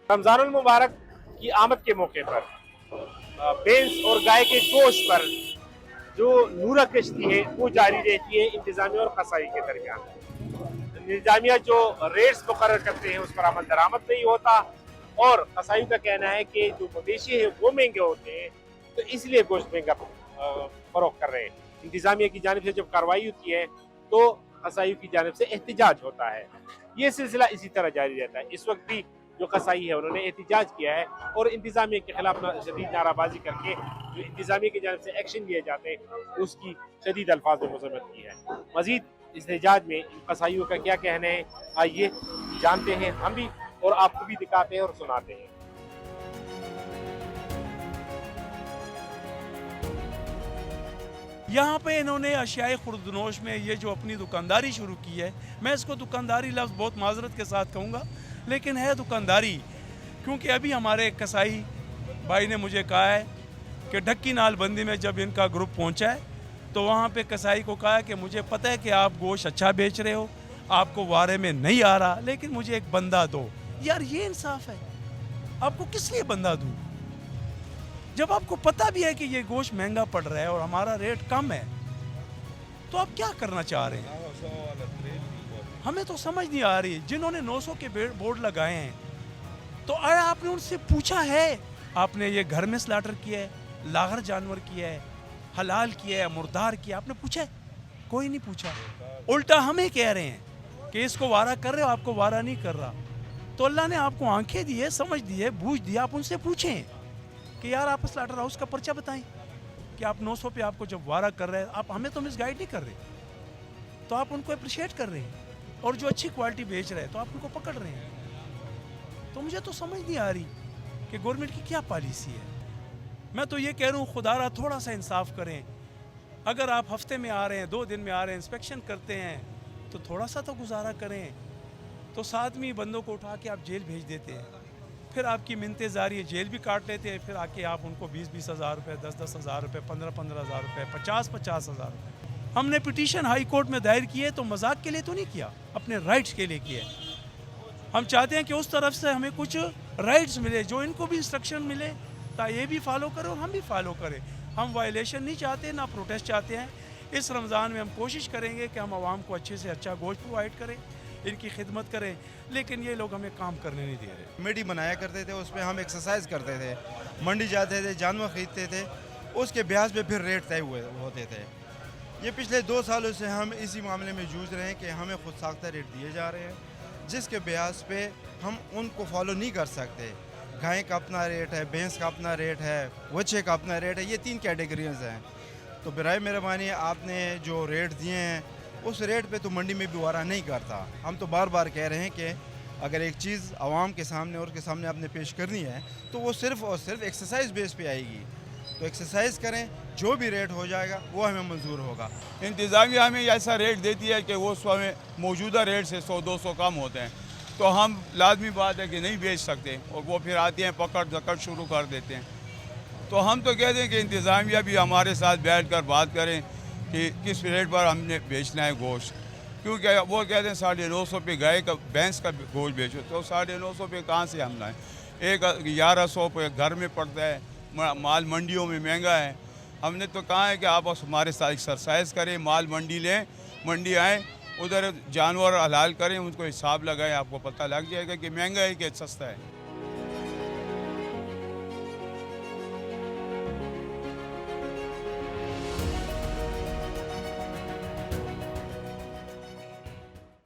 रमजानुल मुबारक की आमद के मौके पर भैंस और गाय के गोश्त पर जो नूरा कश्ती है वो जारी रहती है इंतजामिया और कसाई के दरमियान। इंतजामिया जो रेट्स मुकर्रर करते हैं उस पर अमल दरामद नहीं होता और कसाई का कहना है कि जो मवेशी है वो महंगे होते हैं, तो इसलिए गोश्त महंगा फरोख्त कर रहे हैं। इंतजामिया की जानिब से जब कार्रवाई होती है तो कसाई की जानिब से एहतजाज होता है। ये सिलसिला इसी तरह जारी रहता है। इस वक्त भी जो कसाई है उन्होंने एहतजाज किया है और इंतजामिया के खिलाफ शदीद नाराबाजी करके जो इंतजामिया की जानिब से एक्शन लिए जाते हैं उसकी शदीद अल्फाज में मजम्मत की है। मजीद एहतजाज में इन कसाईयों का क्या कहना है, आइए जानते हैं हम भी और आपको भी दिखाते हैं और सुनाते हैं। यहाँ पे इन्होंने अशियाई खुर्दनोश में ये जो अपनी दुकानदारी शुरू की है, मैं इसको दुकानदारी लफ्ज़ बहुत माजरत के साथ कहूँगा, लेकिन है दुकानदारी। क्योंकि अभी हमारे एक कसाई भाई ने मुझे कहा है कि ढक्की नालबंदी में जब इनका ग्रुप पहुँचा है तो वहाँ पे कसाई को कहा कि मुझे पता है कि आप गोश्त अच्छा बेच रहे हो, आपको वारे में नहीं आ रहा, लेकिन मुझे एक बंदा दो। यार ये इंसाफ है? आपको किस लिए बंदा दूँ जब आपको पता भी है कि ये गोश्त महंगा पड़ रहा है और हमारा रेट कम है? तो आप क्या करना चाह रहे हैं? हमें तो समझ नहीं आ रही। जिन्होंने 900 के बोर्ड लगाए हैं तो अरे आपने उनसे पूछा है? आपने ये घर में स्लाटर किया है, लागर जानवर किया है, हलाल किया है, मुर्दार किया, आपने पूछा है? कोई नहीं पूछा। उल्टा हमें कह रहे हैं कि इसको वारा कर रहे हो, आपको वारा नहीं कर रहा। तो अल्लाह ने आपको आंखें दी है, समझ दी है, बूझ दिया। आप उनसे पूछें कि यार आप स्लाटर हाउस का पर्चा बताएं कि आप 900 पे आपको जब वारा कर रहे हैं, आप हमें तो मिसगाइड नहीं कर रहे, तो आप उनको अप्रिशिएट कर रहे हैं और जो अच्छी क्वालिटी बेच रहे हैं तो आप उनको पकड़ रहे हैं। तो मुझे तो समझ नहीं आ रही कि गवर्नमेंट की क्या पॉलिसी है। मैं तो ये कह रहा हूँ खुदारा थोड़ा सा इंसाफ करें। अगर आप हफ्ते में आ रहे हैं, 2 दिन में आ रहे हैं, इंस्पेक्शन करते हैं तो थोड़ा सा तो गुजारा करें। तो 7 बंदों को उठा के आप जेल भेज देते हैं, फिर आपकी मिन्नतें जारी है, जेल भी काट लेते हैं, फिर आके आप उनको 20-20 हज़ार रुपये, 10-10 हज़ार रुपये, 15-15 हज़ार रुपये, 50-50 हज़ार रुपये। हमने पिटीशन हाई कोर्ट में दायर की है तो मजाक के लिए तो नहीं किया, अपने राइट्स के लिए किया है। हम चाहते हैं कि उस तरफ से हमें कुछ राइट्स मिले, जो इनको भी इंस्ट्रक्शन मिले ताकि ये भी फॉलो करें और हम भी फॉलो करें। हम वायलेशन नहीं चाहते, ना प्रोटेस्ट चाहते हैं। इस रमज़ान में हम कोशिश करेंगे कि हम आवाम को अच्छे से अच्छा गोश्त प्रोवाइड करें, इनकी खिदमत करें, लेकिन ये लोग हमें काम करने नहीं दे रहे। कमेटी बनाया करते थे, उसमें हम एक्सरसाइज करते थे, मंडी जाते थे, जानवर ख़रीदते थे, उसके ब्याज पे फिर रेट तय हुए होते थे। ये पिछले 2 सालों से हम इसी मामले में जूझ रहे हैं कि हमें खुद साख्ता रेट दिए जा रहे हैं, जिसके ब्याज पे हम उनको फॉलो नहीं कर सकते। गाय का अपना रेट है, भैंस का अपना रेट है, बच्चे का अपना रेट है, ये 3 कैटेगरीज हैं। तो बराए मेहरबानी आपने जो रेट दिए हैं उस रेट पे तो मंडी में भी वारा नहीं करता। हम तो बार बार कह रहे हैं कि अगर एक चीज़ आवाम के सामने और के सामने आपने पेश करनी है तो वो सिर्फ़ और सिर्फ एक्सरसाइज बेस पे आएगी। तो एक्सरसाइज करें, जो भी रेट हो जाएगा वो हमें मंजूर होगा। इंतज़ामिया हमें ऐसा रेट देती है कि वो हमें मौजूदा रेट से 100-200 कम होते हैं, तो हम लाजमी बात है कि नहीं बेच सकते और वो फिर आते हैं पकड़ दकड़ शुरू कर देते हैं। तो हम तो कहते हैं कि इंतज़ामिया भी हमारे साथ बैठ कर बात करें कि किस रेट पर हमने बेचना है गोश्त, क्योंकि वो कहते हैं 950 पे गाय का भैंस का गोश्त बेचो, तो 950 पे कहाँ से हम लाएँ? एक 1100 पे घर में पड़ता है, माल मंडियों में महंगा है। हमने तो कहा है कि आप हमारे साथ एक्सरसाइज करें, माल मंडी लें, मंडी आएँ, उधर जानवर हलाल करें, उनको हिसाब लगाएं, आपको पता लग जाएगा कि महंगा है कि सस्ता है।